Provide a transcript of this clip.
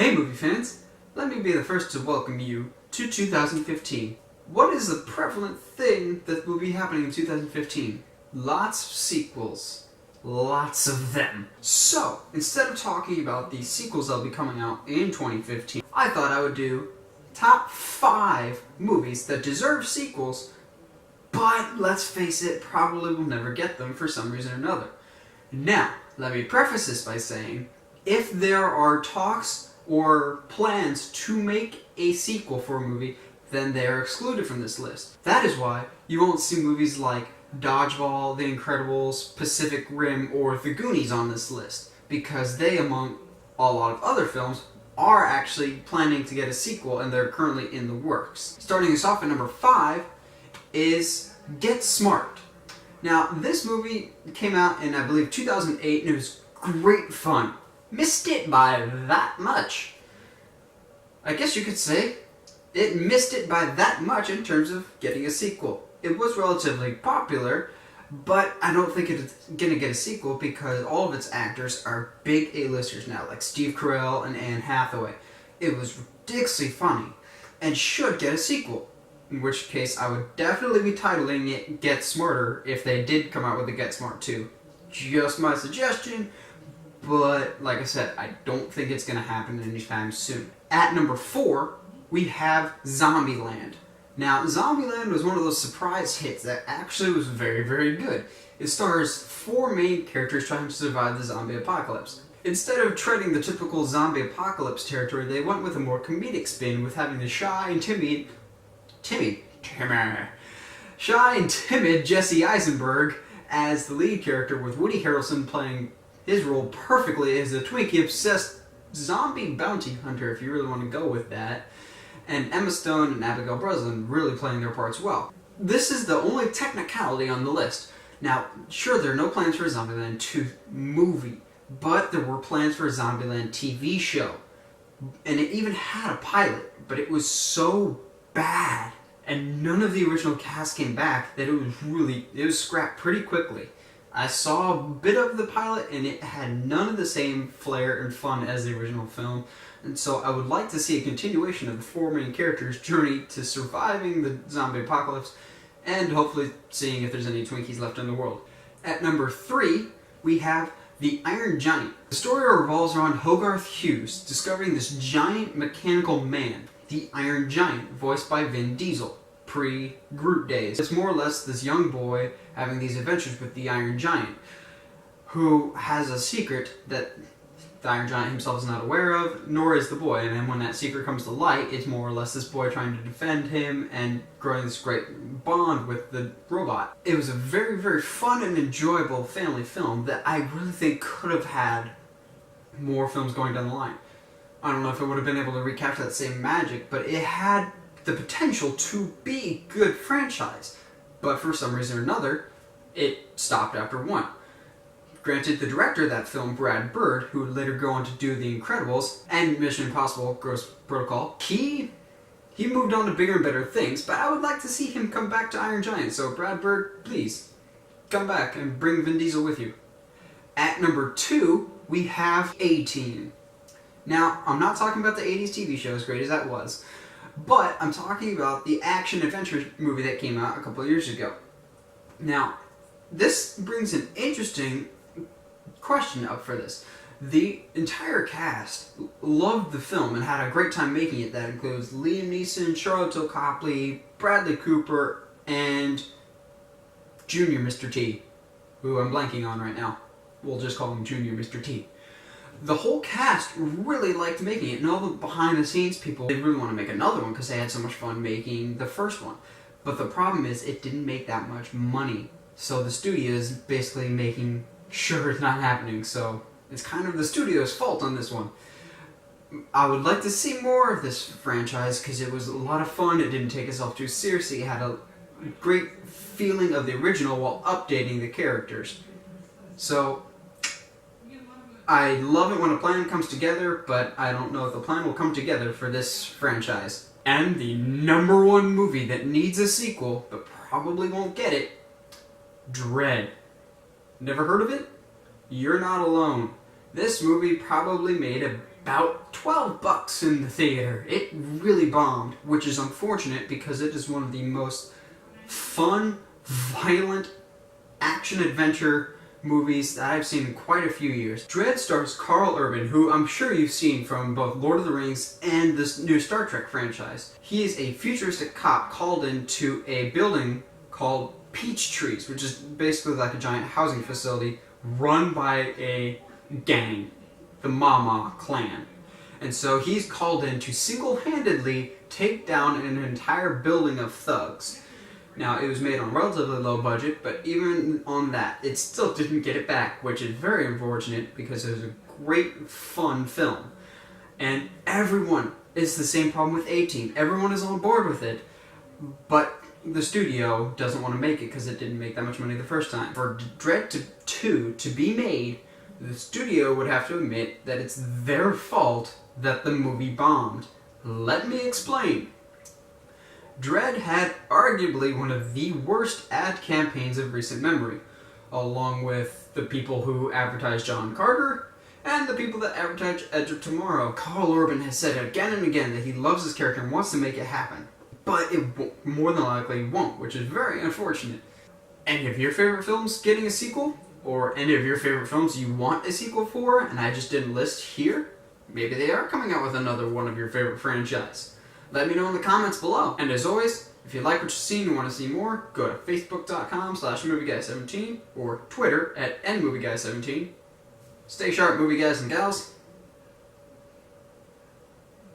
Hey movie fans, let me be the first to welcome you to 2015. What is the prevalent thing that will be happening in 2015? Lots of sequels. Lots of them. So, instead of talking about the sequels that will be coming out in 2015, I thought I would do top 5 movies that deserve sequels, but let's face it, probably will never get them for some reason or another. Now, let me preface this by saying, if there are talks or plans to make a sequel for a movie, then they are excluded from this list. That is why you won't see movies like Dodgeball, The Incredibles, Pacific Rim, or The Goonies on this list, because they, among a lot of other films, are actually planning to get a sequel and they're currently in the works. Starting us off at number 5 is Get Smart. Now, this movie came out in, I believe, 2008, and it was great fun. Missed it by that much. I guess you could say it missed it by that much in terms of getting a sequel. It was relatively popular, but I don't think it's gonna get a sequel because all of its actors are big A-listers now, like Steve Carell and Anne Hathaway. It was ridiculously funny and should get a sequel. In which case, I would definitely be titling it Get Smarter if they did come out with a Get Smart 2. Just my suggestion, but like I said, I don't think it's going to happen anytime soon. At number 4, we have Zombieland. Now, Zombieland was one of those surprise hits that actually was very, very good. It stars 4 main characters trying to survive the zombie apocalypse. Instead of treading the typical zombie apocalypse territory, they went with a more comedic spin with having the shy and timid Jesse Eisenberg as the lead character, with Woody Harrelson playing his role perfectly as a Twinkie-obsessed zombie bounty hunter, if you really want to go with that, and Emma Stone and Abigail Breslin really playing their parts well. This is the only technicality on the list. Now, sure, there are no plans for a Zombieland 2 movie, but there were plans for a Zombieland TV show. And it even had a pilot, but it was so bad, and none of the original cast came back, that it was scrapped pretty quickly. I saw a bit of the pilot, and it had none of the same flair and fun as the original film, and so I would like to see a continuation of the 4 main characters' journey to surviving the zombie apocalypse, and hopefully seeing if there's any Twinkies left in the world. At number 3, we have The Iron Giant. The story revolves around Hogarth Hughes discovering this giant mechanical man, the Iron Giant, voiced by Vin Diesel, pre-Groot days. It's more or less this young boy having these adventures with the Iron Giant, who has a secret that the Iron Giant himself is not aware of, nor is the boy. And then when that secret comes to light, it's more or less this boy trying to defend him and growing this great bond with the robot. It was a very, very fun and enjoyable family film that I really think could have had more films going down the line. I don't know if it would have been able to recapture that same magic, but it had the potential to be a good franchise. But for some reason or another, it stopped after 1. Granted, the director of that film, Brad Bird, who would later go on to do The Incredibles and Mission Impossible Ghost Protocol, he moved on to bigger and better things, but I would like to see him come back to Iron Giant, so Brad Bird, please, come back and bring Vin Diesel with you. At number 2, we have A-Team. Now, I'm not talking about the 80s TV show, as great as that was, but I'm talking about the action-adventure movie that came out a couple of years ago. Now, this brings an interesting question up for this. The entire cast loved the film and had a great time making it. That includes Liam Neeson, Charlotte Copley, Bradley Cooper, and Junior Mr. T, who I'm blanking on right now. We'll just call him Junior Mr. T. The whole cast really liked making it, and all the behind-the-scenes people, they really want to make another one because they had so much fun making the first one. But the problem is, it didn't make that much money. So the studio is basically making sure it's not happening, so it's kind of the studio's fault on this one. I would like to see more of this franchise because it was a lot of fun, it didn't take itself too seriously, it had a great feeling of the original while updating the characters. So, I love it when a plan comes together, but I don't know if the plan will come together for this franchise. And the number 1 movie that needs a sequel, but probably won't get it, Dredd. Never heard of it? You're not alone. This movie probably made about $12 in the theater. It really bombed, which is unfortunate because it is one of the most fun, violent, action-adventure movies that I've seen in quite a few years. Dredd stars Karl Urban, who I'm sure you've seen from both Lord of the Rings and this new Star Trek franchise. He is a futuristic cop called into a building called Peach Trees, which is basically like a giant housing facility run by a gang, the Mama clan. And so he's called in to single-handedly take down an entire building of thugs. Now, it was made on a relatively low budget, but even on that, it still didn't get it back, which is very unfortunate because it was a great, fun film. And everyone, it's the same problem with A-Team. Everyone is on board with it, but the studio doesn't want to make it because it didn't make that much money the first time. For Dredd 2 to be made, the studio would have to admit that it's their fault that the movie bombed. Let me explain. Dredd had arguably one of the worst ad campaigns of recent memory, along with the people who advertised John Carter and the people that advertised Edge of Tomorrow. Karl Urban has said again and again that he loves his character and wants to make it happen, but it more than likely won't, which is very unfortunate. Any of your favorite films getting a sequel? Or any of your favorite films you want a sequel for and I just didn't list here? Maybe they are coming out with another one of your favorite franchise. Let me know in the comments below. And as always, if you like what you've seen and want to see more, go to facebook.com/movieguy17 or Twitter @nmovieguy17. Stay sharp, movie guys and gals.